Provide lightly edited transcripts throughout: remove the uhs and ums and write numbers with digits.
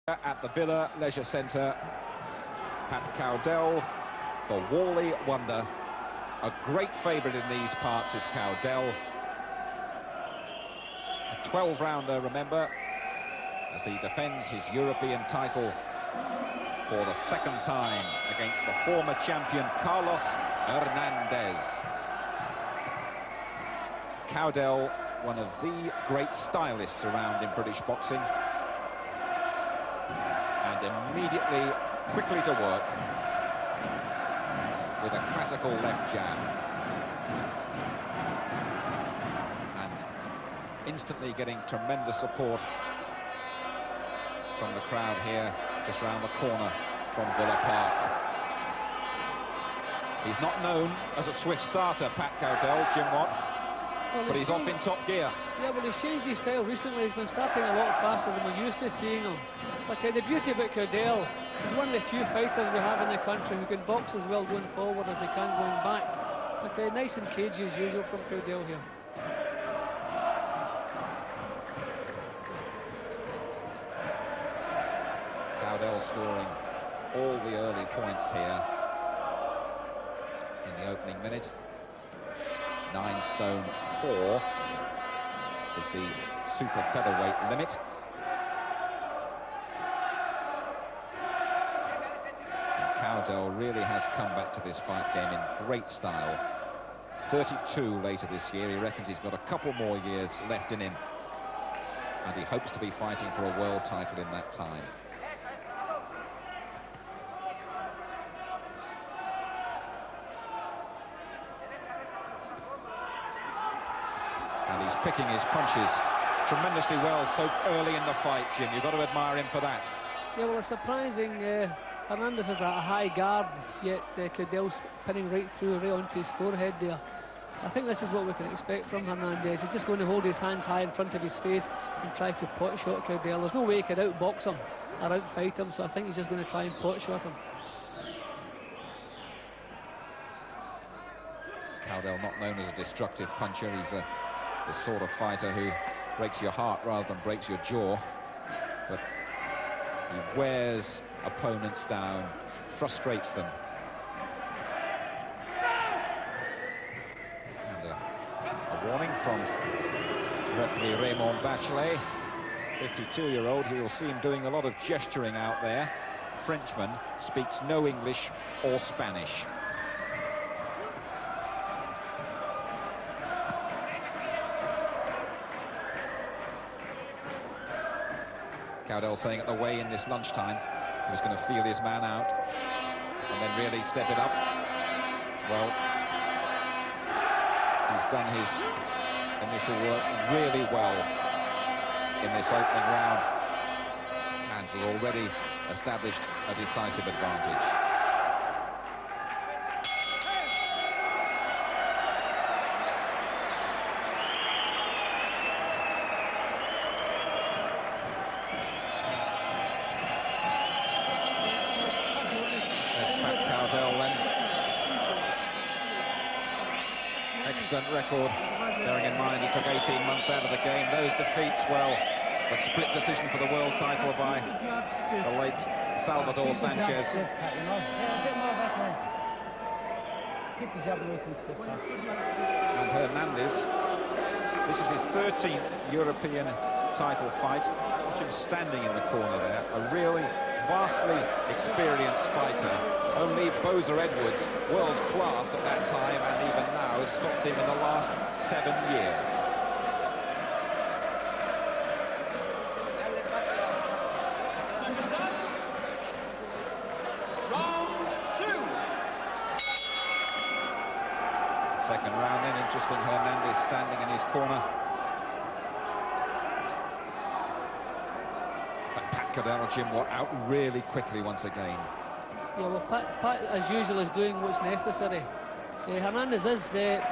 At the Villa Leisure Centre, Pat Cowdell, the Wally wonder. A great favourite in these parts is Cowdell. A 12-rounder, remember, as he defends his European title for the second time against the former champion Carlos Hernandez. Cowdell, one of the great stylists around in British boxing. And immediately, quickly to work with a classical left jab. And instantly getting tremendous support from the crowd here, just round the corner from Villa Park. He's not known as a swift starter, Pat Cowdell, Jim Watt, but he's off in top gear. Yeah, well, he's changed his style recently. He's been starting a lot faster than we're used to seeing him. But the beauty about Cowdell, he's one of the few fighters we have in the country who can box as well going forward as he can going back. But nice and cagey as usual from Cowdell here. Cowdell scoring all the early points here in the opening minute. 9 stone 4 is the super featherweight limit. And Cowdell really has come back to this fight game in great style. 32 later this year. He reckons he's got a couple more years left in him, and he hopes to be fighting for a world title in that time. And he's picking his punches tremendously well so early in the fight, Jim. You've got to admire him for that. Yeah, well, it's surprising. Hernandez has a high guard, yet Cowdell's pinning right through, right onto his forehead there. I think this is what we can expect from Hernandez. He's just going to hold his hands high in front of his face and try to pot shot Cowdell. There's no way he could outbox him or outfight him, so I think he's just going to try and pot shot him. Cowdell, not known as a destructive puncher. He's the sort of fighter who breaks your heart rather than breaks your jaw, but he wears opponents down, frustrates them. And a warning from referee Raymond Bachelet, 52-year-old. You'll see him doing a lot of gesturing out there. Frenchman, speaks no English or Spanish. Cowdell saying at the weigh-in this lunchtime he was going to feel his man out and then really step it up. Well, he's done his initial work really well in this opening round and has already established a decisive advantage. Excellent record, bearing in mind he took 18 months out of the game. Those defeats, well, a split decision for the world title by the late Salvador Sanchez. And Hernandez, this is his 13th European title fight. Watch him standing in the corner there, a really vastly experienced fighter. Only Boza Edwards, world class at that time and even now, has stopped him in the last 7 years. Second round then, interesting. Hernandez standing in his corner. But Pat Cowdell, Jim Watt, out really quickly once again. Yeah, well, Pat as usual, is doing what's necessary. Hernandez is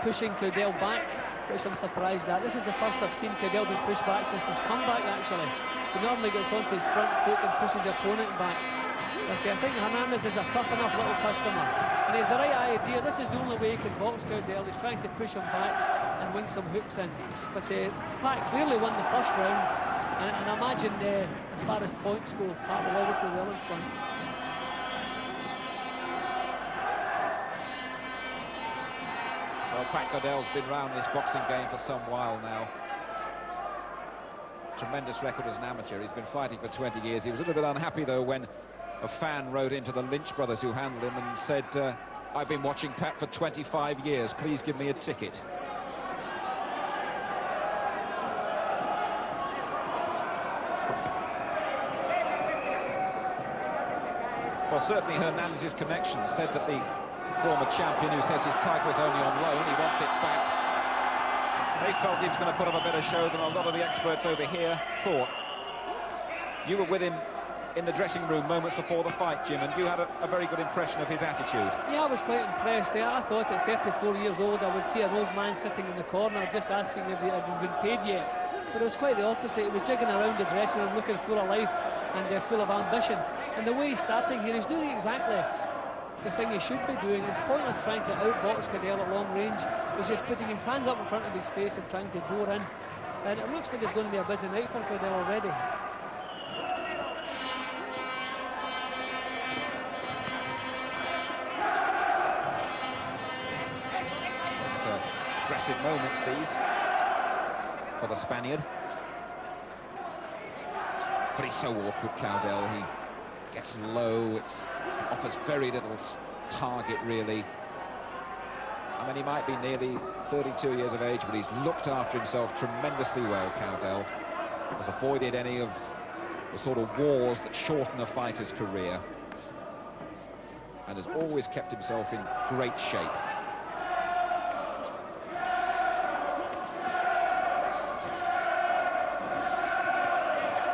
pushing Cowdell back, which I'm surprised at. This is the first I've seen Cowdell be pushed back since his comeback, actually. He normally gets onto his front foot and pushes the opponent back. But I think Hernandez is a tough enough little customer. And he has the right idea. This is the only way he can box Cowdell. He's trying to push him back and wing some hooks in. But Pat clearly won the first round. And I imagine, as far as points go, Pat will always be well in front. Well, Pat Codwell's been round this boxing game for some while now. Tremendous record as an amateur. He's been fighting for 20 years. He was a little bit unhappy, though, when a fan wrote into the Lynch brothers who handled him and said, I've been watching Pat for 25 years. Please give me a ticket. Well, certainly Hernandez's connection said that the former champion, who says his title is only on loan, he wants it back. They felt he was going to put up a better show than a lot of the experts over here thought. You were with him in the dressing room moments before the fight, Jim, and you had a very good impression of his attitude. Yeah, I was quite impressed. I thought at 34 years old I would see an old man sitting in the corner just asking if he had been paid yet. But it was quite the opposite. He was jigging around the dressing room looking full of life and full of ambition. And the way he's starting here, he's doing exactly the thing he should be doing. It's pointless trying to outbox Codwell at long range. He's just putting his hands up in front of his face and trying to bore in. And it looks like it's going to be a busy night for Codwell already. It's aggressive moments, these, for the Spaniard. But he's so awkward, Codwell. He gets low. It offers very little target, really. I mean, he might be nearly 32 years of age, but he's looked after himself tremendously well, Codwell. Has avoided any of the sort of wars that shorten a fighter's career, and has always kept himself in great shape.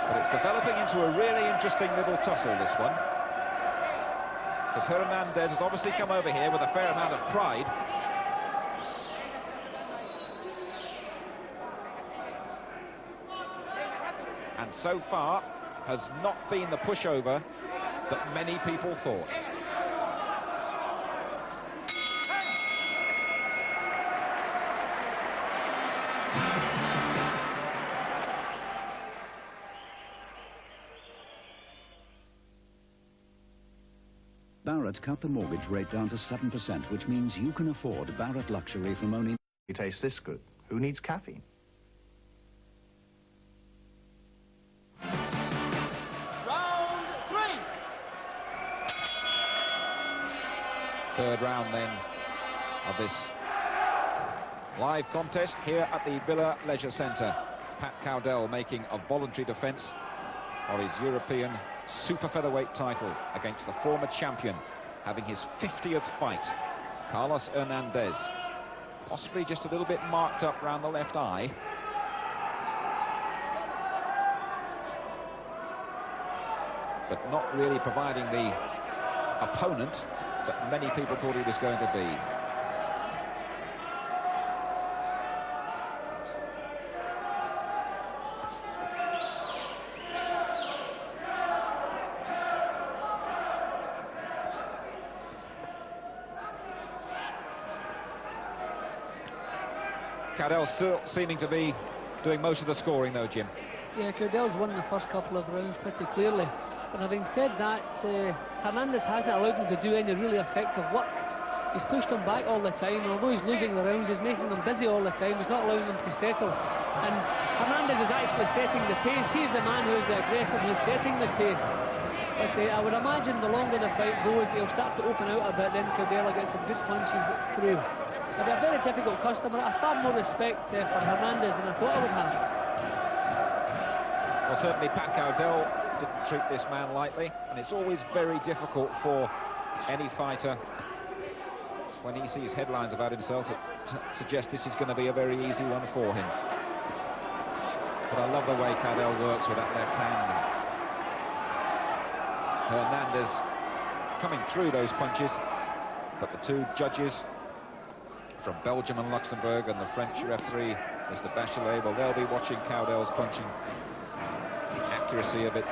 But it's developing into a really interesting little tussle, this one. Because Hernandez has obviously come over here with a fair amount of pride. And so far has not been the pushover that many people thought. Barrett cut the mortgage rate down to 7%, which means you can afford Barrett Luxury from only... It tastes this good. Who needs caffeine? Round 3. Third round, then, of this live contest here at the Villa Leisure Centre. Pat Codwell making a voluntary defence of his European super featherweight title against the former champion, having his 50th fight, Carlos Hernandez. Possibly just a little bit marked up round the left eye. But not really providing the opponent that many people thought he was going to be. Codwell still seeming to be doing most of the scoring, though, Jim. Yeah, Codwell's won the first couple of rounds pretty clearly. But having said that, Hernandez hasn't allowed him to do any really effective work. He's pushed him back all the time, and although he's losing the rounds, he's making them busy all the time. He's not allowing them to settle. And Hernandez is actually setting the pace. He's the man who is the aggressor, who's setting the pace. But I would imagine the longer the fight goes, he'll start to open out a bit, then Codwell will get some good punches through. But they're a very difficult customer. I have far more respect for Hernandez than I thought I would have. Well, certainly Pat Codwell didn't treat this man lightly, and it's always very difficult for any fighter when he sees headlines about himself that suggest this is going to be a very easy one for him. But I love the way Codwell works with that left hand. Hernandez coming through those punches, but the two judges from Belgium and Luxembourg and the French referee, Mr. Bachelet, well, they'll be watching Codwell's punching, the accuracy of it,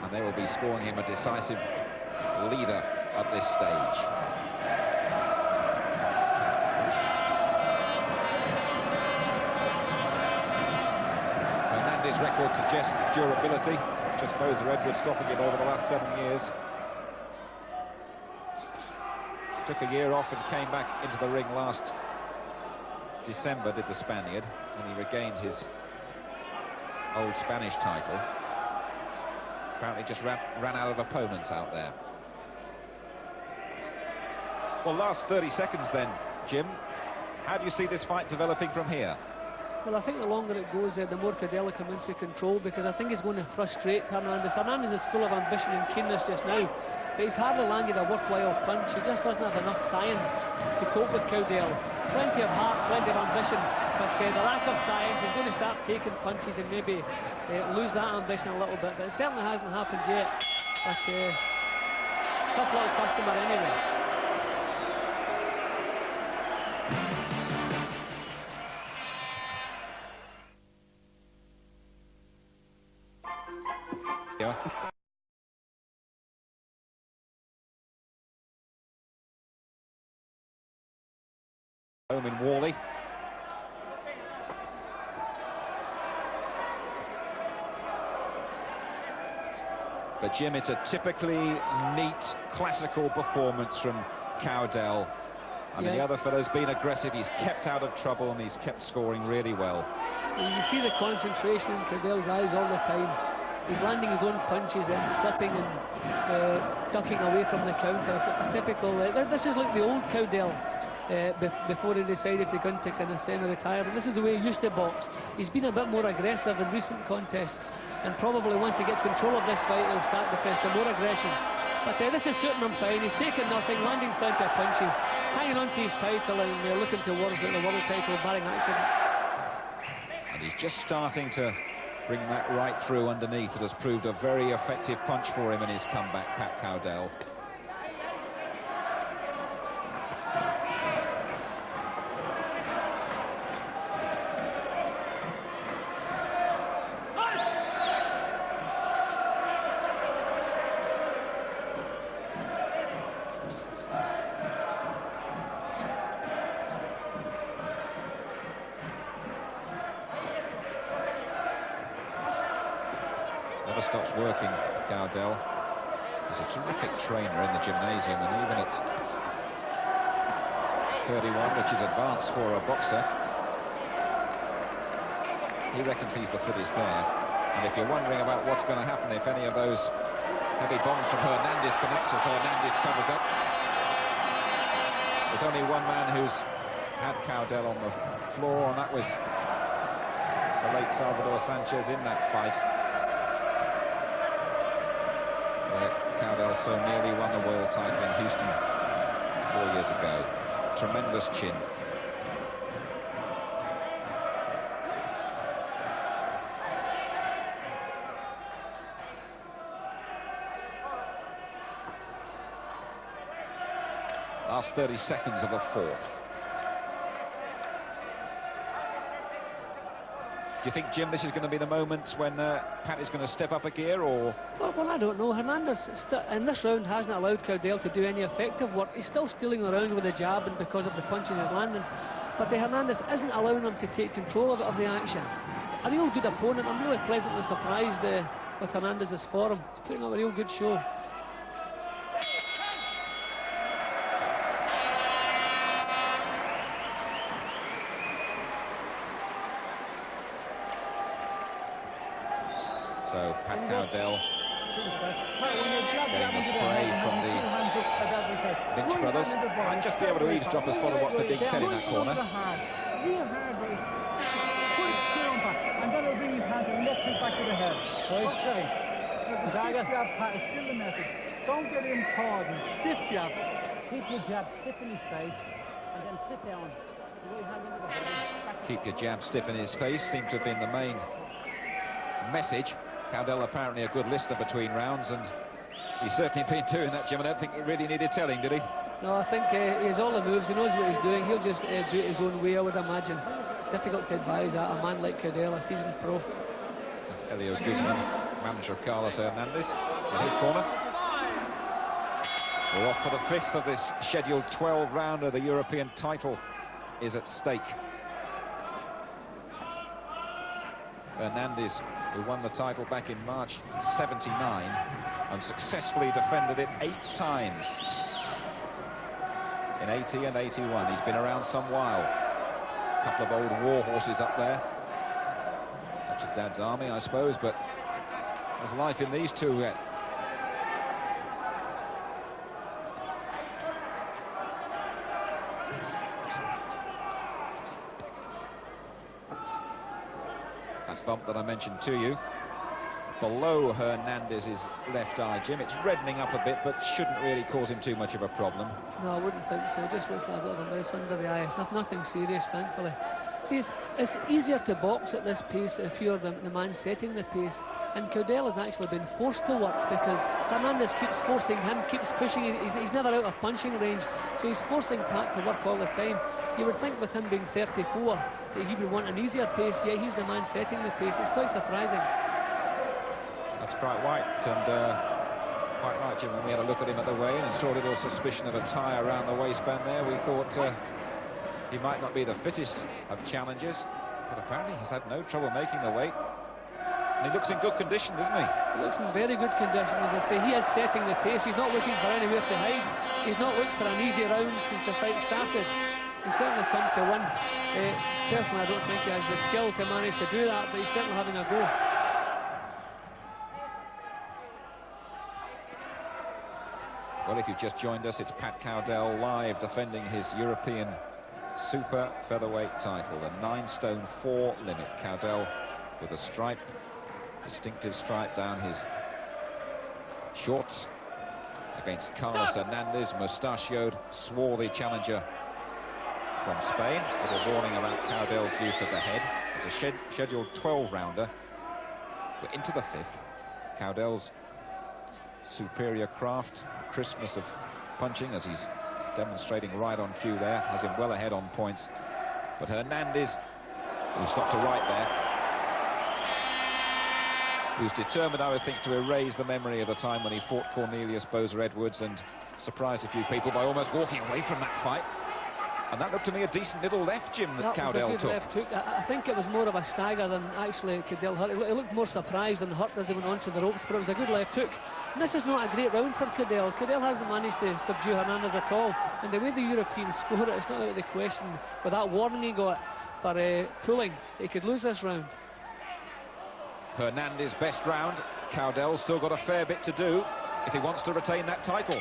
and they will be scoring him a decisive leader at this stage. his record suggests durability. Just Moser Edwards stopping him over the last 7 years. Took a year off and came back into the ring last December, did the Spaniard, and he regained his old Spanish title. Apparently just ran out of opponents out there. Well, last 30 seconds then, Jim. How do you see this fight developing from here? Well, I think the longer it goes, the more Codwell will come into control, because I think he's going to frustrate Hernandez. Hernandez is full of ambition and keenness just now, but he's hardly landed a worthwhile punch. He just doesn't have enough science to cope with Codwell. Plenty of heart, plenty of ambition, but the lack of science is going to start taking punches and maybe lose that ambition a little bit. But it certainly hasn't happened yet. But tough little customer anyway. Yeah. Home in Whalley. But Jim, it's a typically neat, classical performance from Codwell. I mean, yes. the other fellow's been aggressive. He's kept out of trouble and he's kept scoring really well. You see the concentration in Codwell's eyes all the time. He's landing his own punches and slipping and ducking away from the counter. It's a typical. This is like the old Codwell before he decided to go into kind of semi-retire. But this is the way he used to box. He's been a bit more aggressive in recent contests, and probably once he gets control of this fight, he'll start to press some more aggression. But this is suiting him fine. He's taking nothing, landing plenty of punches, hanging on to his title and looking towards the world title, barring accident. And he's just starting to bring that right through underneath. It has proved a very effective punch for him in his comeback, Pat Codwell. Never stops working, Codwell. He's a terrific trainer in the gymnasium, and even at 31, which is advanced for a boxer, he reckons he's the fittest there. And if you're wondering about what's going to happen if any of those heavy bombs from Hernandez connects as Hernandez covers up, there's only one man who's had Codwell on the floor, and that was the late Salvador Sanchez in that fight. Codwell so nearly won the world title in Houston 4 years ago. Tremendous chin. Last 30 seconds of the fourth. Do you think, Jim, this is going to be the moment when Pat is going to step up a gear, or...? Well, I don't know. Hernandez in this round hasn't allowed Codwell to do any effective work. He's still stealing the rounds with the jab and because of the punches he's landing. But Hernandez isn't allowing him to take control of the action. A real good opponent. I'm really pleasantly surprised with Hernandez's form. He's putting up a real good show. So Pat Codwell getting the spray from the Lynch brothers. Might just be able to eavesdrop as far as what's being said in that corner. And then it'll bring his hand and lift it back to the head. Right? The stiff jab, Pat, is still the message. Don't get him caught. Stiff jab. Keep your jab stiff in his face and then sit down. Keep your jab stiff in his face seemed to have been the main message. Codwell apparently a good listener between rounds, and he's certainly been doing that, Jim. I don't think it really needed telling, did he? No, I think he has all the moves. He knows what he's doing. He'll just do it his own way, I would imagine. Difficult to advise a man like Codwell, a seasoned pro. That's Elio Guzman, manager of Carlos Hernandez, in his corner. We're off for the fifth of this scheduled 12 rounder. The European title is at stake. Hernandez who won the title back in March '79 and successfully defended it 8 times in '80 and '81. He's been around some while. A couple of old war horses up there. Such a Dad's Army, I suppose, but there's life in these two yet. That bump that I mentioned to you, below Hernandez's left eye, Jim. It's reddening up a bit, but shouldn't really cause him too much of a problem. No, I wouldn't think so. It just looks like a bit of a mess under the eye. Nothing serious, thankfully. See, it's easier to box at this pace if you're the man setting the pace. And Codwell has actually been forced to work because Hernandez keeps forcing him, keeps pushing. He's never out of punching range, so he's forcing Pat to work all the time. You would think with him being 34 that he would want an easier pace, yet he's the man setting the pace. It's quite surprising. That's quite right, and quite right, Jim. When we had a look at him at the weigh-in and saw a little suspicion of a tie around the waistband there, we thought he might not be the fittest of challengers, but apparently he's had no trouble making the weight. And he looks in good condition, doesn't he? He looks in very good condition, as I say. He is setting the pace. He's not looking for anywhere to hide. He's not looked for an easy round since the fight started. He's certainly come to win. Personally, I don't think he has the skill to manage to do that, but he's certainly having a go. Well, if you've just joined us, it's Pat Codwell live defending his European super featherweight title, the 9 stone 4 limit. Codwell with a stripe, distinctive stripe down his shorts, against Carlos Hernandez, mustachioed, swarthy challenger from Spain. A little warning about Codwell's use of the head. It's a scheduled 12-rounder. We're into the 5th. Codwell's superior craft, crispness of punching, as he's demonstrating right on cue there, has him well ahead on points. But Hernandez, who stopped to right there, who's determined, I would think, to erase the memory of the time when he fought Cornelius Bozer Edwards and surprised a few people by almost walking away from that fight. And that looked to me a decent little left, Jim, that Codwell took. Left hook. I think it was more of a stagger than actually Codwell hurt. He looked more surprised and hurt as he went onto the ropes, but it was a good left hook. And this is not a great round for Codwell. Codwell hasn't managed to subdue Hernandez at all. And the way the Europeans score it, it's not out of the question. With that warning he got for pulling, he could lose this round. Hernandez's best round. Codwell's still got a fair bit to do if he wants to retain that title.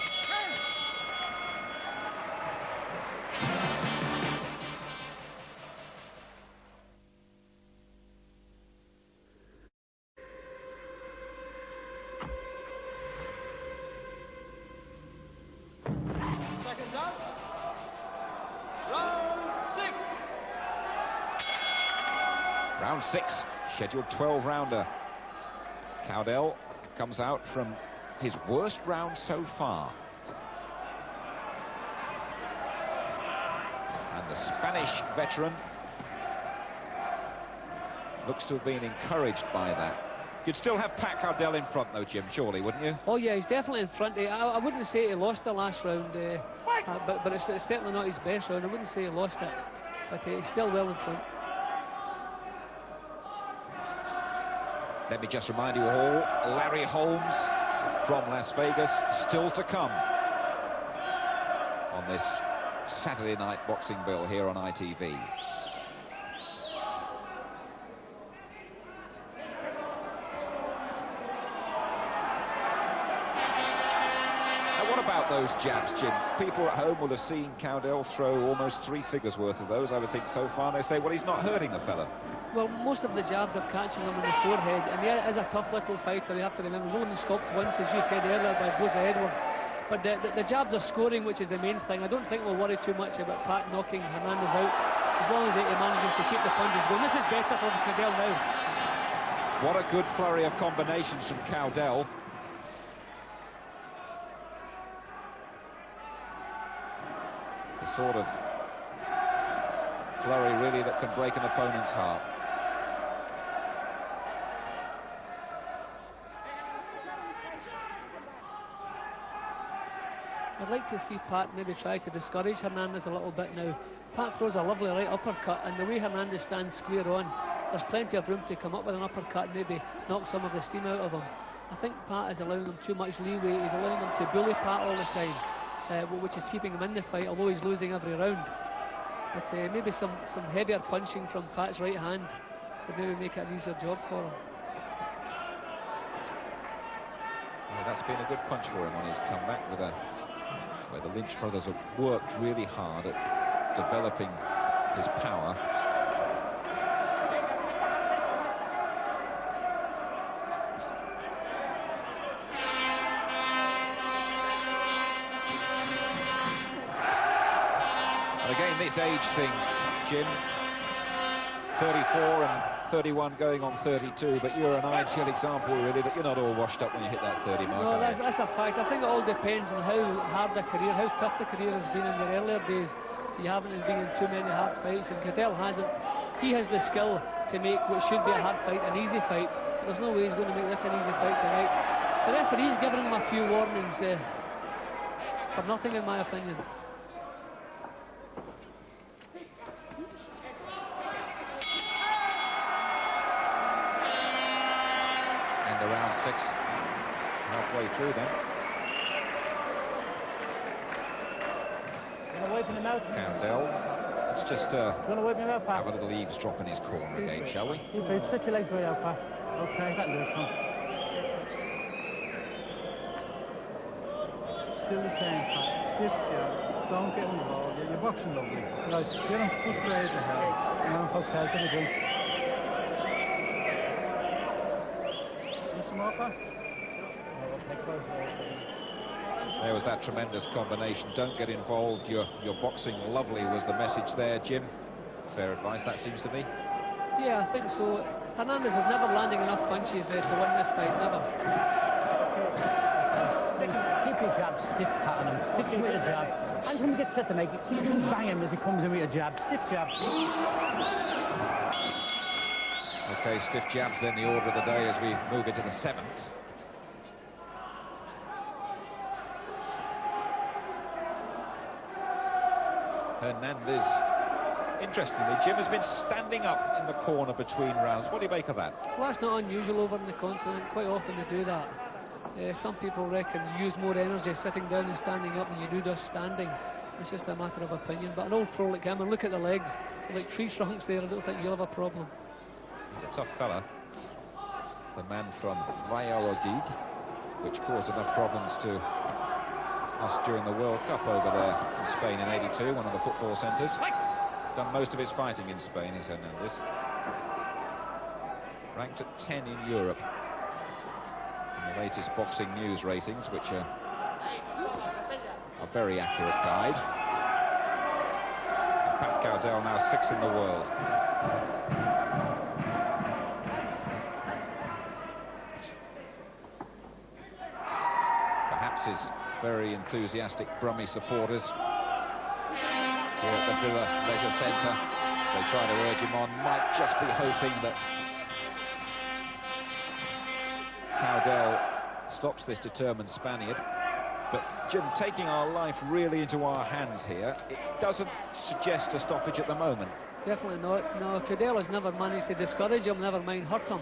Seconds out. Round 6. Round 6, scheduled 12-rounder. Codwell comes out from his worst round so far. And the Spanish veteran looks to have been encouraged by that. You'd still have Pat Codwell in front, though, Jim, surely, wouldn't you? Oh, yeah, he's definitely in front. I wouldn't say he lost the last round, but it's certainly not his best round. I wouldn't say he lost it, but he's still well in front. Let me just remind you all, Larry Holmes from Las Vegas still to come on this Saturday night boxing bill here on ITV. What about those jabs, Jim? People at home will have seen Codwell throw almost 3 figures worth of those, I would think, so far. They say, well, he's not hurting the fella. Well, most of the jabs are catching him in the forehead, and he is a tough little fighter, you have to remember. He's only been stopped once, as you said earlier, by Bozer Edwards. But the jabs are scoring, which is the main thing. I don't think we'll worry too much about Pat knocking Hernandez out, as long as he manages to keep the punches going. This is better for Codwell now. What a good flurry of combinations from Codwell. The sort of flurry, really, that can break an opponent's heart. I'd like to see Pat maybe try to discourage Hernandez a little bit now. Pat throws a lovely right uppercut, and the way Hernandez stands square on, there's plenty of room to come up with an uppercut and maybe knock some of the steam out of him. I think Pat is allowing him too much leeway. He's allowing him to bully Pat all the time, which is keeping him in the fight, although he's losing every round. But maybe some heavier punching from Pat's right hand would maybe make it an easier job for him. Well, that's been a good punch for him on his comeback, where the Lynch brothers have worked really hard at developing his power. And again, this age thing, Jim, 34 and 31 going on 32, but you're an ideal example, really, that you're not all washed up when you hit that 30 mark. No, that's a fact. I think it all depends on how hard the career, how tough the career has been in the earlier days. You haven't been in too many hard fights, and Codwell hasn't. He has the skill to make what should be a hard fight an easy fight. There's no way he's going to make this an easy fight tonight. The referee's given him a few warnings for nothing, in my opinion. Around 6, halfway through then. Codwell, let's just have a little eavesdrop in his corner again, shall we? Stretch your legs way out, Pat. Okay, that'll do it, come. Still the same, Pat. Don't get involved. You're boxing lovely. Right, get him frustrated the hell. No, okay, get a drink. There was that tremendous combination. Don't get involved. You're boxing lovely was the message there, Jim. Fair advice, that seems to be. Yeah, I think so. Hernandez is never landing enough punches to win this fight, never. Keep your jab stiff, Pat, on him. Fix him with a jab. And when he gets set to make it, just bang him as he comes in with a jab. Stiff jab. Okay, stiff jabs then the order of the day as we move into the 7th. Hernandez, interestingly, Jim has been standing up in the corner between rounds. What do you make of that? Well, that's not unusual over in the continent. Quite often they do that. Some people reckon you use more energy sitting down and standing up than you do just standing. It's just a matter of opinion. But an old pro like him, and look at the legs, like tree trunks there, I don't think you'll have a problem. He's a tough fella. The man from Valladolid, which caused enough problems to us during the World Cup over there in Spain in '82, one of the football centres. Done most of his fighting in Spain, is Hernandez. Ranked at 10 in Europe in the latest boxing news ratings, which are a very accurate guide. And Pat Codwell now 6th in the world. Perhaps his very enthusiastic Brummie supporters here at the Villa Leisure Centre, they try to urge him on, might just be hoping that Codwell stops this determined Spaniard. But Jim, taking our life really into our hands here, it doesn't suggest a stoppage at the moment. Definitely not. No, Codwell has never managed to discourage him, never mind hurt him.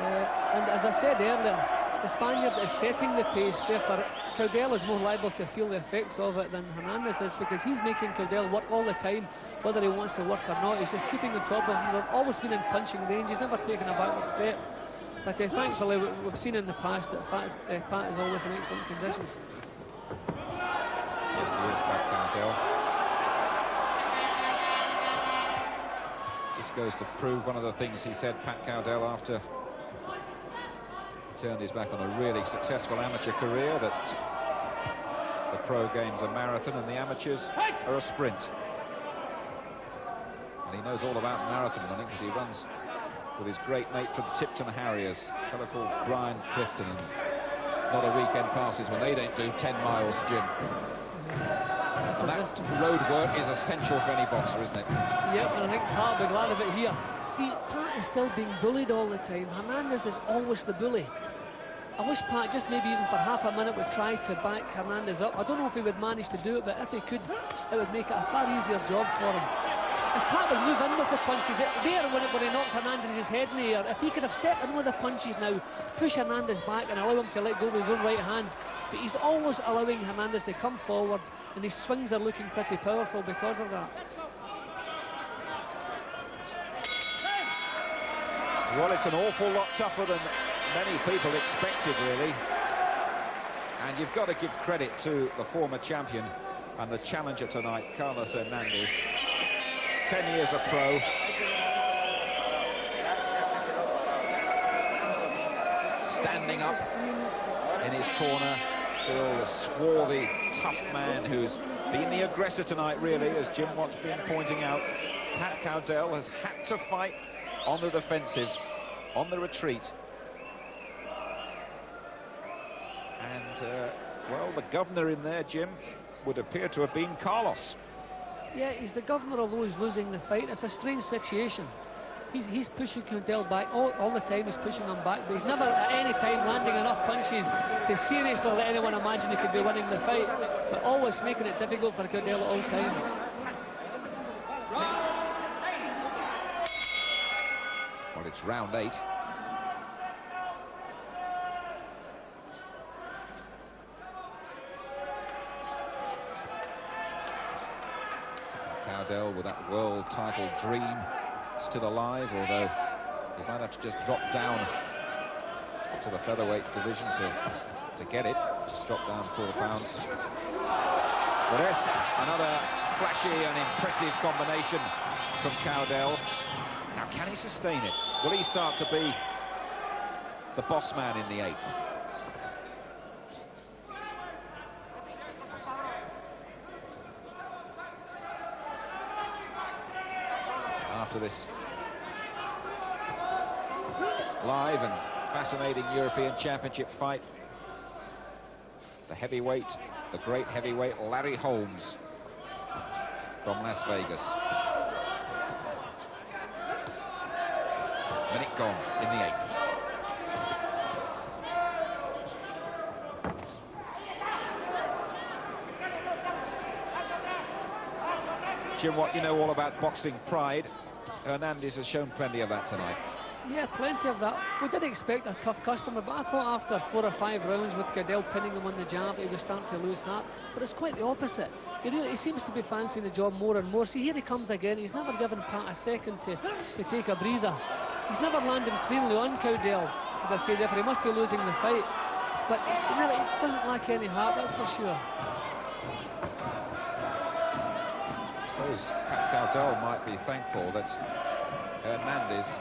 And as I said earlier, the Spaniard is setting the pace, therefore Codwell is more liable to feel the effects of it than Hernandez is, because he's making Codwell work all the time, whether he wants to work or not. He's just keeping on top of him. They've always been in punching range. He's never taken a backward step. But thankfully, we've seen in the past that Pat is always in excellent condition. Yes, he is, Pat Codwell. Just goes to prove one of the things he said, Pat Codwell, after he turned his back on a really successful amateur career, that the pro game's a marathon and the amateurs are a sprint. And he knows all about marathon running because he runs with his great mate from Tipton Harriers, a fellow called Brian Clifton, and not a weekend passes when they don't do 10 miles, Jim. And that road work is essential for any boxer, isn't it? Yep, and I think Pat will be glad of it here. See, Pat is still being bullied all the time. Hernandez is always the bully. I wish Pat just maybe even for half a minute would try to back Hernandez up. I don't know if he would manage to do it, but if he could, it would make it a far easier job for him. if Pat would move in with the punches, there when he knocked Hernandez's head in the air, if he could have stepped in with the punches now, push Hernandez back and allow him to let go of his own right hand. But he's always allowing Hernandez to come forward, and his swings are looking pretty powerful because of that. Well, it's an awful lot tougher than many people expected, really. And you've got to give credit to the former champion and the challenger tonight, Carlos Hernandez. 10 years a pro. Standing up in his corner. Still the swarthy, tough man who's been the aggressor tonight, really, as Jim Watt's been pointing out. Pat Cowdell has had to fight on the defensive, on the retreat. And, well, the governor in there, Jim, would appear to have been Carlos. Yeah, he's the governor, although he's losing the fight. It's a strange situation. He's pushing Cowdell back all the time. He's pushing him back, but he's never at any time landing enough punches to seriously let anyone imagine he could be winning the fight, but always making it difficult for Cowdell at all times. Well, it's round 8. Cowdell with that world title dream still alive, although he might have to just drop down to the featherweight division to get it. Just drop down 4 pounds. But yes, another flashy and impressive combination from Cowdell. Now, can he sustain it? Will he start to be the boss man in the 8th? After this live and fascinating European Championship fight, the heavyweight, the great heavyweight Larry Holmes from Las Vegas. Minute gone in the 8th. Jim Watt, you know all about boxing pride. Hernandez has shown plenty of that tonight. Yeah, plenty of that. We did expect a tough customer, but I thought after 4 or 5 rounds with Cowdell pinning him on the jab, he was starting to lose that. But it's quite the opposite. He seems to be fancying the job more and more. See, here he comes again. He's never given Pat a second to take a breather. He's never landed cleanly on Cowdell. As I say, therefore, he must be losing the fight. But he doesn't lack any heart, that's for sure. I suppose Pat Cowdell might be thankful that Hernandez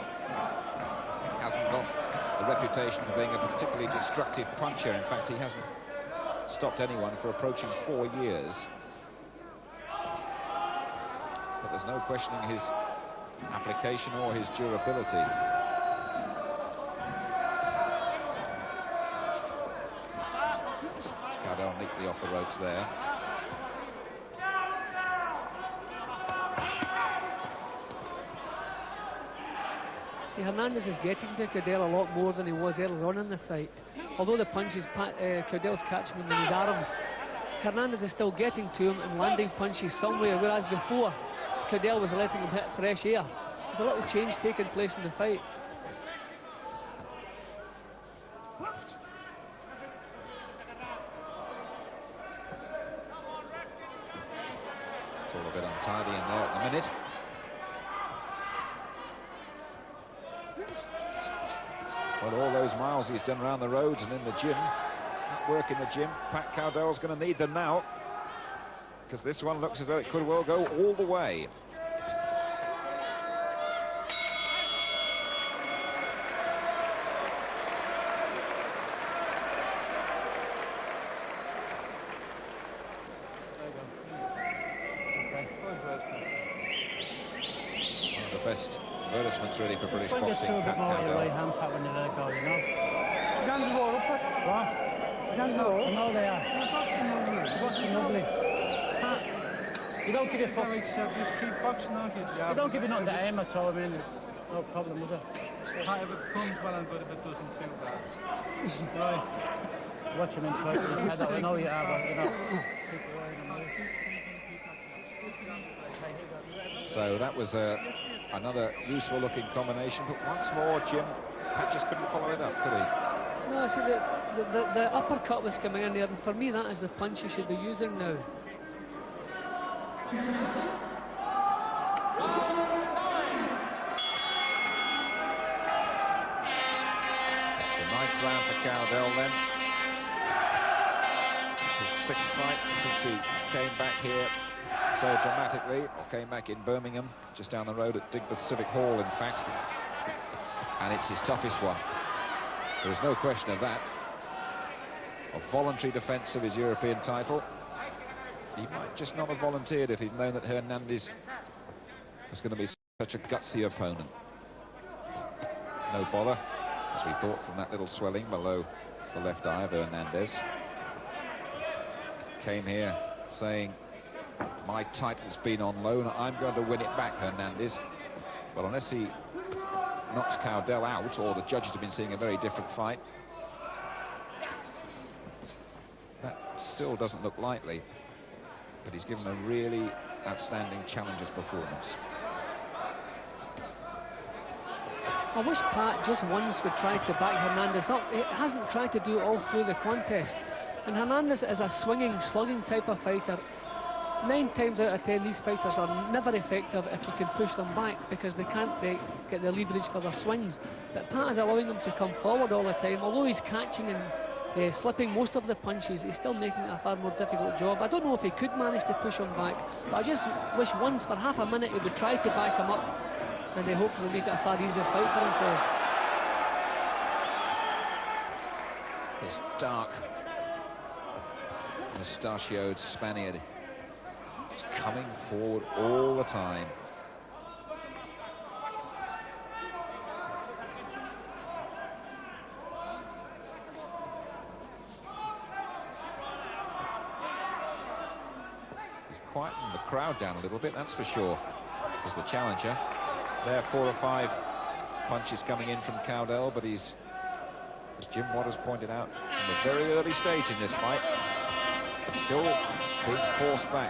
hasn't got a reputation for being a particularly destructive puncher. In fact, he hasn't stopped anyone for approaching 4 years. But there's no questioning his application or his durability. Cowdell neatly off the ropes there. See, Hernandez is getting to Cowdell a lot more than he was earlier on in the fight. Although the punches, Cowdell's catching him in his arms, Hernandez is still getting to him and landing punches somewhere, whereas before, Cowdell was letting him hit fresh air. There's a little change taking place in the fight. It's all a bit untidy in there at the minute. Well, all those miles he's done around the roads and in the gym, that work in the gym, Pat Cowdell's going to need them now, because this one looks as though it could well go all the way. One of the best advertisements really for British boxing, Pat Cowdell. No, they are. Boxing ugly. You don't give a fuck. Just keep boxing, don't you? You don't give it nothing to aim at all. I mean, it's no problem, is it? If it comes well and good, if it doesn't, too bad. Right. Watch him in fight his head out. I know you are, but you know. So that was another useful-looking combination, but once more, Jim, Pat just couldn't follow it up, could he? No, see, the uppercut was coming in there, and for me, that is the punch he should be using now. It's the 9th round for Cowdell then. His 6th fight since he came back here so dramatically, or came back in Birmingham, just down the road at Digbeth Civic Hall, in fact. And it's his toughest one. There's no question of that. A voluntary defence of his European title. He might just not have volunteered if he'd known that Hernandez was going to be such a gutsy opponent. No bother, as we thought, from that little swelling below the left eye of Hernandez. Came here saying, my title's been on loan, I'm going to win it back, Hernandez. But unless he knocks Cowdell out, or the judges have been seeing a very different fight, that still doesn't look likely. But he's given a really outstanding challenger's performance. I wish Pat just once would try to back Hernandez up. He hasn't tried to do it all through the contest. And Hernandez is a swinging, slugging type of fighter. 9 times out of 10, these fighters are never effective if you can push them back, because they can't get the leverage for their swings. But Pat is allowing them to come forward all the time. Although he's catching and slipping most of the punches, he's still making it a far more difficult job. I don't know if he could manage to push him back, but I just wish once, for half a minute, he would try to back him up, and they hopefully make it a far easier fight for himself. This dark, mustachioed Spaniard is coming forward all the time. He's quietened the crowd down a little bit, that's for sure, as the challenger. There are 4 or 5 punches coming in from Cowdell, but he's, as Jim Waters pointed out, in a very early stage in this fight, still being forced back.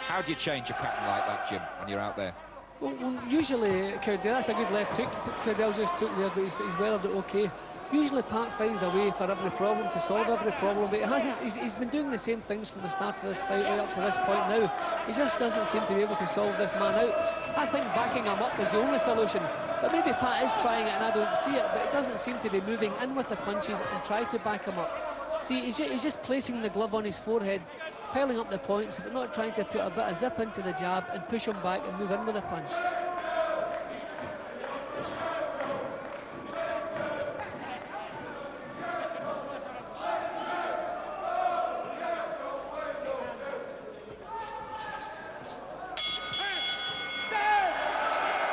How do you change a pattern like that, Jim, when you're out there? Well, usually, Cowdell, that's a good left hook Cowdell just took there, but he's weathered it okay. Usually Pat finds a way for every problem, to solve every problem, but he hasn't. He's been doing the same things from the start of this fight right up to this point now. He just doesn't seem to be able to solve this man out. I think backing him up is the only solution, but maybe Pat is trying it and I don't see it, but it doesn't seem to be moving in with the punches and try to back him up. See, he's just placing the glove on his forehead, piling up the points, but not trying to put a bit of zip into the jab and push him back and move in with the punch.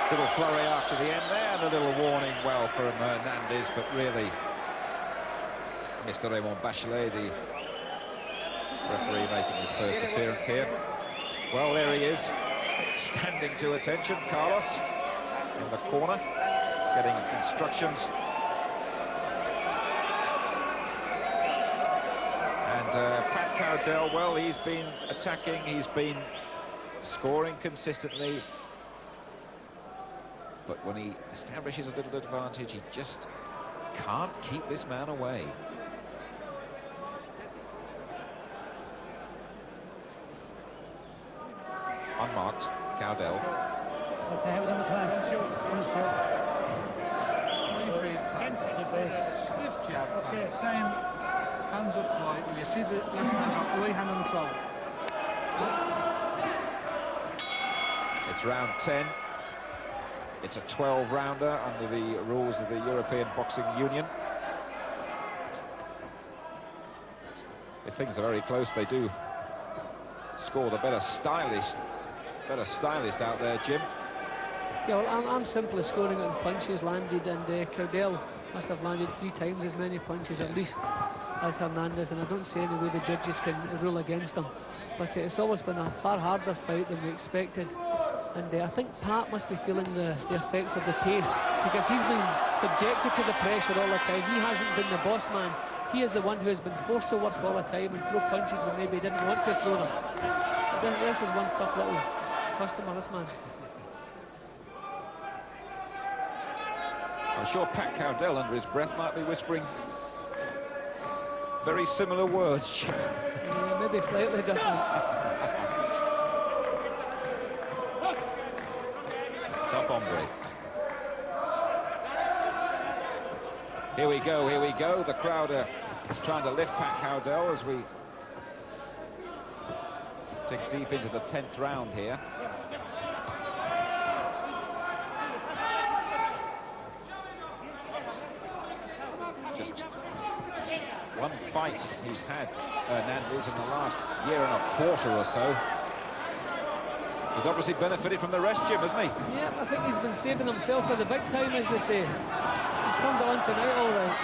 Little flurry after the end there, and a little warning well from Hernandez, but really Mr. Raymond Bachelet, the referee, making his first appearance here. Well, there he is, standing to attention, Carlos, in the corner, getting instructions. And Pat Cowdell, well, he's been attacking, he's been scoring consistently, but when he establishes a little advantage, he just can't keep this man away. Unmarked, Cowdell. Okay, we're on the time. Okay, same, hands up wide. You see the left hand up, right hand on the throat. It's round 10. It's a 12-rounder under the rules of the European Boxing Union. If things are very close, they do score the better stylist out there, Jim. Yeah, well, I'm simply scoring it on punches landed, and Cowdell must have landed 3 times as many punches at least as Hernandez, and I don't see any way the judges can rule against him. But it's always been a far harder fight than we expected. And I think Pat must be feeling the effects of the pace, because he's been subjected to the pressure all the time. He hasn't been the boss man. He is the one who has been forced to work all the time and throw punches when maybe he didn't want to throw them. This is one tough little customer, this man. I'm sure Pat Cowdell, under his breath, might be whispering very similar words. Yeah, maybe slightly different. Tough hombre. Here we go, here we go. The crowd are trying to lift Pat Cowdell as we dig deep into the 10th round here. Just one fight he's had, Hernandez, in the last year and a quarter or so. He's obviously benefited from the rest, Jim, hasn't he? Yeah, I think he's been saving himself for the big time, as they say. He's turned it on tonight, all right.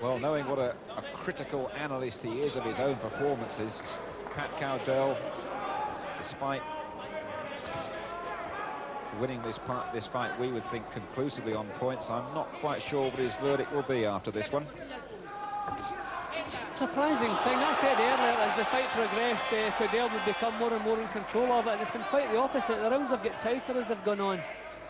Well, knowing what a critical analyst he is of his own performances, Pat Cowdell, despite winning this fight, we would think conclusively on points. I'm not quite sure what his verdict will be after this one. Surprising thing, I said earlier, as the fight progressed, Cowdell would become more and more in control of it, and it's been quite the opposite. The rounds have got tighter as they've gone on.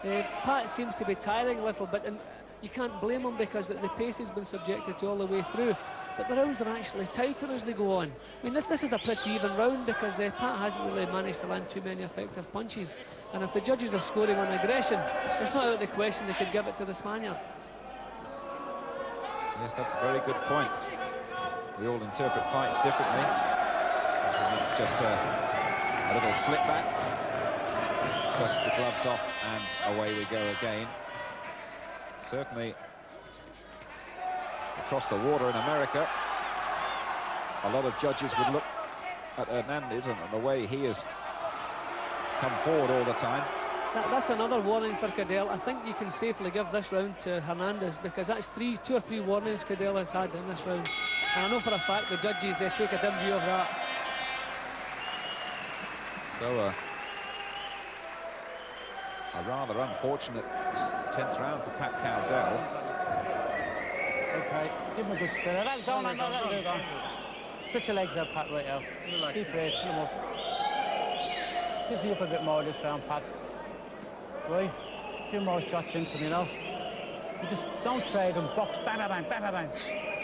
Pat seems to be tiring a little bit, and you can't blame him because the pace has been subjected to all the way through. But the rounds are actually tighter as they go on. I mean, this is a pretty even round, because Pat hasn't really managed to land too many effective punches. And if the judges are scoring on aggression, it's not out of the question they could give it to the Spaniard. Yes, that's a very good point. We all interpret fights differently. And it's just a little slip back. Dust the gloves off and away we go again. Certainly, across the water in America, a lot of judges would look at Hernandez and the way he has come forward all the time. That's another warning for Cowdell. I think you can safely give this round to Hernandez, because that's 2 or 3 warnings Cowdell has had in this round. And I know for a fact the judges, they take a dim view of that. So, a rather unfortunate 10th round for Pat Cowdell. Okay, give him a good spin. That'll go, man, that'll do, go. Stretch your legs out, Pat, right out. Keep brave, pull him up. Gives you up a bit more this round, Pat. Right, a few more shots in from you now. You just don't trade them, box, bang, bang, bang, bang, bang, bang.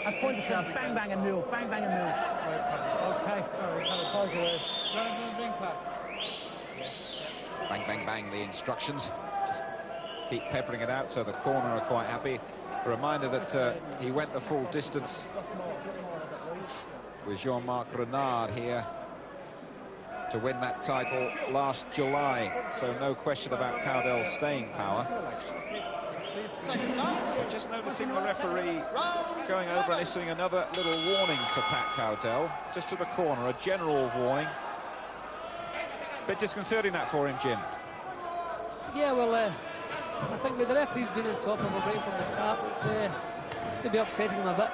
And point the shot, bang, bang, and move, bang, bang, and move. Right, Pat. Okay, all right, close your ways. Bang, bang, bang, the instructions. Just keep peppering it out so the corner are quite happy. A reminder that he went the full distance with Jean-Marc Renard here to win that title last July. So no question about Cowdell's staying power. We're just noticing the referee going over and issuing another little warning to Pat Cowdell, just to the corner, a general warning. Bit disconcerting that for him, Jim. Yeah, well, I think with the referee's been on top of him right from the start, it's maybe upsetting him a bit.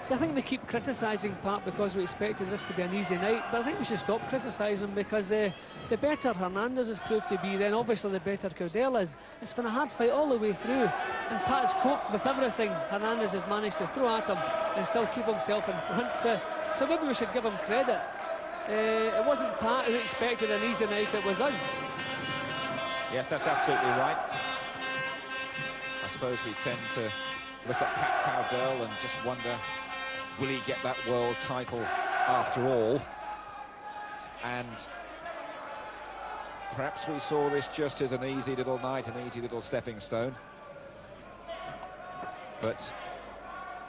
So I think we keep criticising Pat because we expected this to be an easy night, but I think we should stop criticising, because the better Hernandez has proved to be, then obviously the better Cowdell is. It's been a hard fight all the way through, and Pat's coped with everything Hernandez has managed to throw at him and still keep himself in front. So maybe we should give him credit. It wasn't Pat who expected an easy night, it was us. Yes, that's absolutely right. I suppose we tend to look at Pat Cowdell and just wonder, will he get that world title after all? And perhaps we saw this just as an easy little night, an easy little stepping stone. But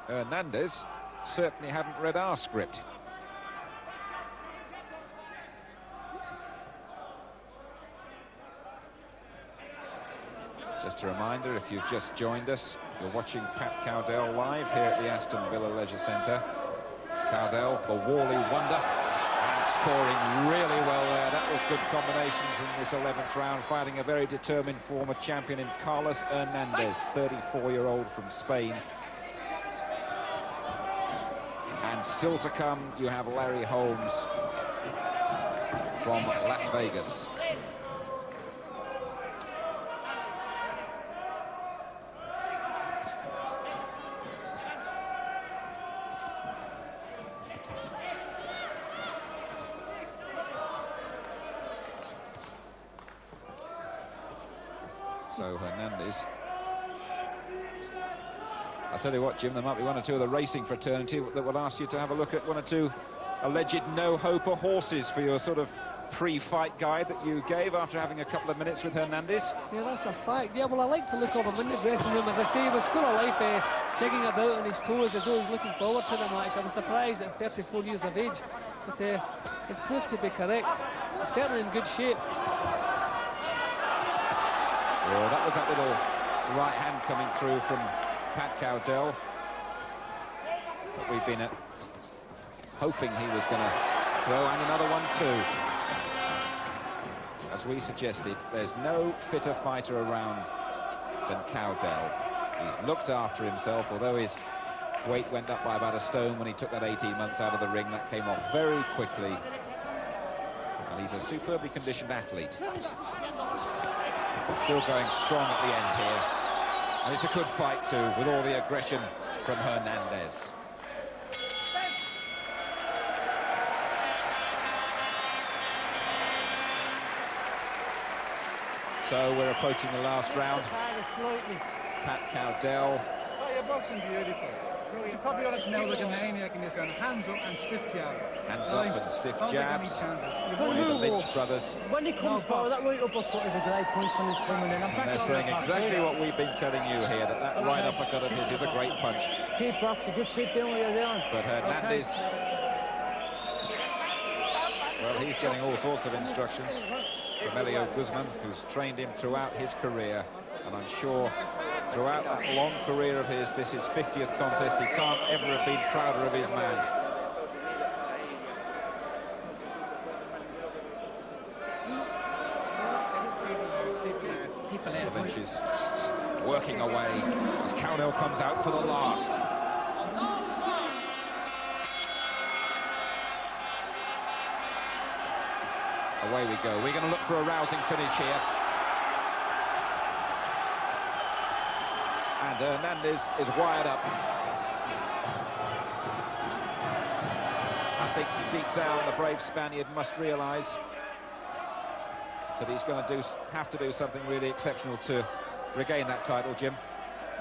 Hernandez certainly hadn't read our script. Just a reminder, if you've just joined us, you're watching Pat Cowdell live here at the Aston Villa Leisure Centre. Cowdell, the Wally wonder, and scoring really well there. That was good combinations in this 11th round, fighting a very determined former champion in Carlos Hernandez, 34-year-old from Spain. And And still to come, you have Larry Holmes from Las Vegas. So Hernandez. I'll tell you what, Jim, there might be one or two of the racing fraternity that will ask you to have a look at one or two alleged no-hoper horses for your sort of pre-fight guide that you gave after having a couple of minutes with Hernandez. Yeah, that's a fact. Yeah, well, I like to look over him in the dressing room. As I say, he was full of life, jigging about on his toes as though he's looking forward to the match. I was surprised at 34 years of age, but it's proved to be correct. He's certainly in good shape. Well, that was that little right hand coming through from Pat Cowdell. But we've been hoping he was going to throw, and another one too. As we suggested, there's no fitter fighter around than Cowdell. He's looked after himself, although his weight went up by about a stone when he took that 18 months out of the ring. That came off very quickly. And he's a superbly conditioned athlete. Still going strong at the end here. And it's a good fight too, with all the aggression from Hernandez. So we're approaching the last round. Pat Cowdell. Oh, you're boxing beautiful. You probably ought to know like a maniac in this round. Hands up and stiff jab. Hands up and stiff jabs. The Lynch brothers. When he comes forward, that right uppercut is a great punch when he's coming in. And they're saying exactly what we've been telling you here, that right uppercut of his is a great punch. Keep boxing, just keep doing what you're doing. But Hernandez, well, he's getting all sorts of instructions from Elio Guzman, who's trained him throughout his career. And I'm sure throughout that long career of his, this is 50th contest. He can't ever have been prouder of his man. The Lynch is working away as Cowdell comes out for the last. Away we go. We're going to look for a rousing finish here. And Hernandez is wired up. I think deep down the brave Spaniard must realise that he's going to have to do something really exceptional to regain that title, Jim.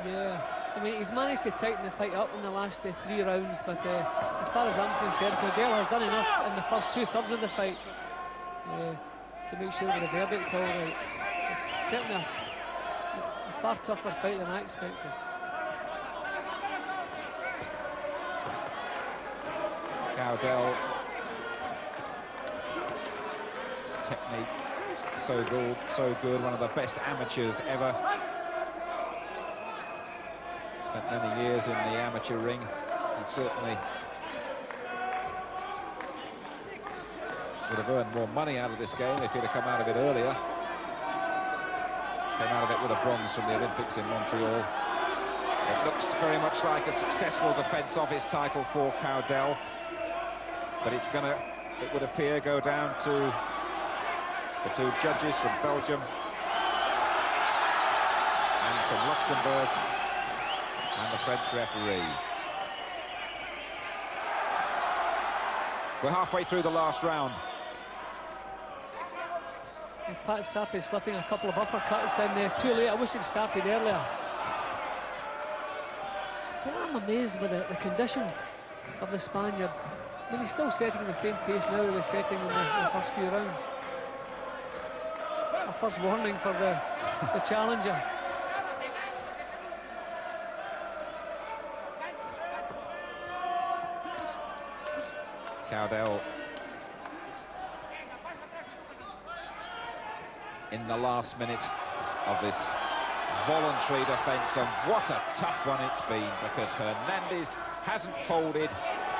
Yeah, I mean, he's managed to tighten the fight up in the last 3 rounds, but as far as I'm concerned, Cowdell has done enough in the first 2/3 of the fight to make sure that the verdict all right. It's certainly a far tougher fight than I expected. Cowdell, his technique so good, one of the best amateurs ever. Spent many years in the amateur ring. He certainly would have earned more money out of this game if he'd have come out of it earlier. Came out of it with a bronze from the Olympics in Montreal. It looks very much like a successful defence of his title for Cowdell, but it's gonna, it would appear, go down to the two judges from Belgium and from Luxembourg and the French referee. We're halfway through the last round. Pat started slipping a couple of uppercuts in too late. I wish he'd started earlier. But I'm amazed with the condition of the Spaniard. I mean, he's still setting the same pace now he was setting in the first few rounds. A first warning for the challenger. Cowdell in the last minute of this voluntary defence, and what a tough one it's been, because Hernandez hasn't folded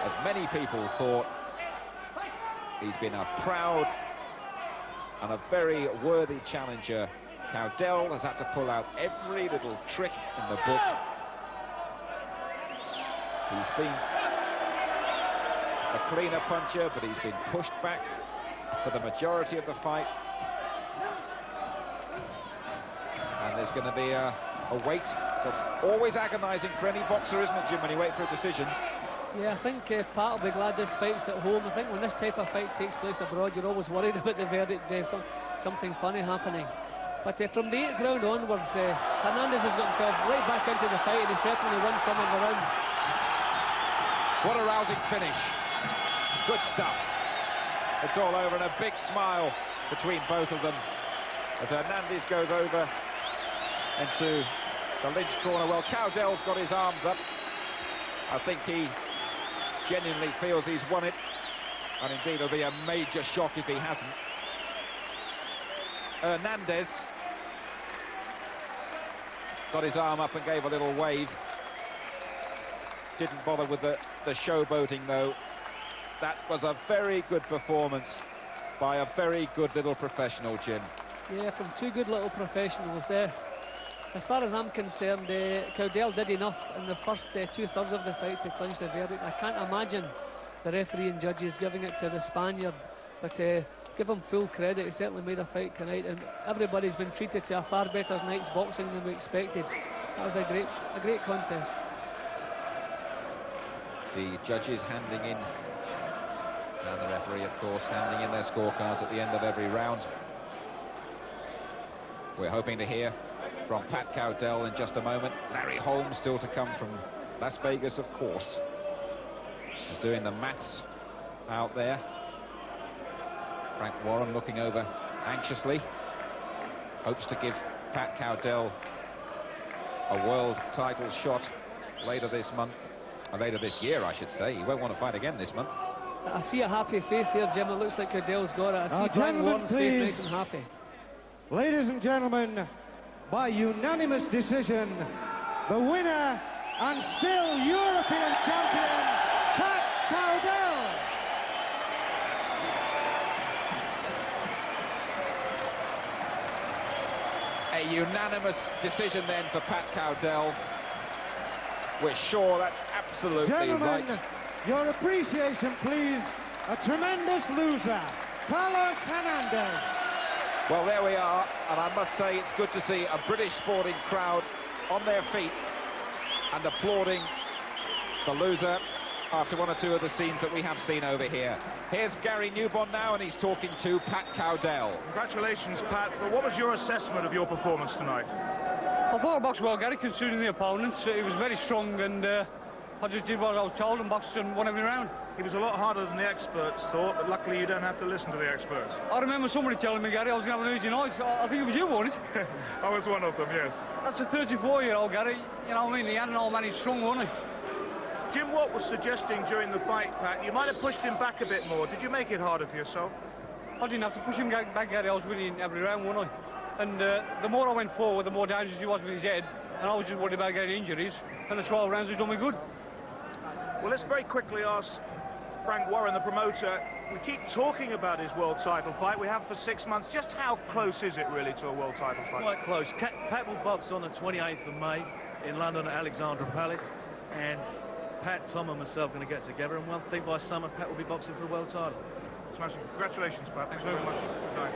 as many people thought. He's been a proud and a very worthy challenger. Cowdell has had to pull out every little trick in the book. He's been a cleaner puncher, but he's been pushed back for the majority of the fight. And there's going to be a wait that's always agonising for any boxer, isn't it, Jim, when you wait for a decision? Yeah, I think Pat will be glad this fight's at home. I think when this type of fight takes place abroad, you're always worried about the verdict day, something funny happening. But from the 8th round onwards, Hernandez has got himself right back into the fight, and he certainly won some of the rounds. What a rousing finish. Good stuff. It's all over, and a big smile between both of them as Hernandez goes over into the Lynch corner. Well, Cowdell's got his arms up. I think he genuinely feels he's won it, and indeed it'll be a major shock if he hasn't. Hernandez got his arm up and gave a little wave. Didn't bother with the showboating, though. That was a very good performance by a very good little professional, Jim. Yeah, from two good little professionals there. As far as I'm concerned, Cowdell did enough in the first 2/3 of the fight to clinch the verdict. I can't imagine the referee and judges giving it to the Spaniard, but give him full credit. He certainly made a fight tonight, and everybody's been treated to a far better night's boxing than we expected. That was a great contest. The judges handing in, and the referee, of course, handing in their scorecards at the end of every round. We're hoping to hear from Pat Cowdell in just a moment. Larry Holmes still to come from Las Vegas, of course. They're doing the maths out there. Frank Warren looking over anxiously. Hopes to give Pat Cowdell a world title shot later this month. Or later this year, I should say. He won't want to fight again this month. I see a happy face there, Jim. It looks like Cowdell's got it. I see Frank Warren's face nice and happy. Ladies and gentlemen, by unanimous decision, the winner and still European champion, Pat Cowdell. A unanimous decision then for Pat Cowdell. We're sure that's absolutely Gentlemen, right. Your appreciation, please. A tremendous loser, Carlos Hernandez. Well, there we are, and I must say it's good to see a British sporting crowd on their feet and applauding the loser after one or two of the scenes that we have seen over here. Here's Gary Newbon now, and he's talking to Pat Cowdell. Congratulations, Pat. But what was your assessment of your performance tonight? I thought I boxed well, Gary, considering the opponents. He was very strong, and I just did what I was told and boxed and won every round. He was a lot harder than the experts thought, but luckily you don't have to listen to the experts. I remember somebody telling me, Gary, I was going to have an easy night. I think it was you, wasn't it? I was one of them, yes. That's a 34-year-old, Gary. You know what I mean? He had an old man, he's strong, wasn't he? Jim Watt was suggesting during the fight, Pat, you might have pushed him back a bit more. Did you make it harder for yourself? I didn't have to push him back, Gary. I was winning every round, wasn't I? And the more I went forward, the more dangerous he was with his head. And I was just worried about getting injuries. And the 12 rounds has done me good. Well, let's very quickly ask Frank Warren, the promoter. We keep talking about his world title fight. We have for 6 months. Just how close is it really to a world title fight? Quite close. Pat will box on the 28th of May in London at Alexandra Palace, and Pat, Tom and myself are going to get together, and one thing by summer, Pat will be boxing for the world title. Smashing. Congratulations, Pat. Thanks very much. Good night.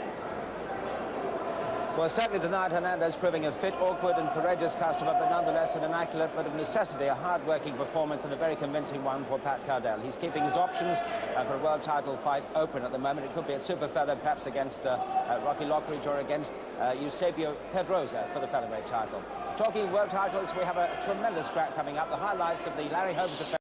Well, certainly tonight Hernandez proving a fit, awkward and courageous customer, but nonetheless an immaculate, but of necessity a hard-working performance and a very convincing one for Pat Cowdell. He's keeping his options for a world title fight open at the moment. It could be at super feather, perhaps against Rocky Lockridge or against Eusebio Pedrosa for the featherweight title. Talking world titles, we have a tremendous scrap coming up. The highlights of the Larry Holmes defense.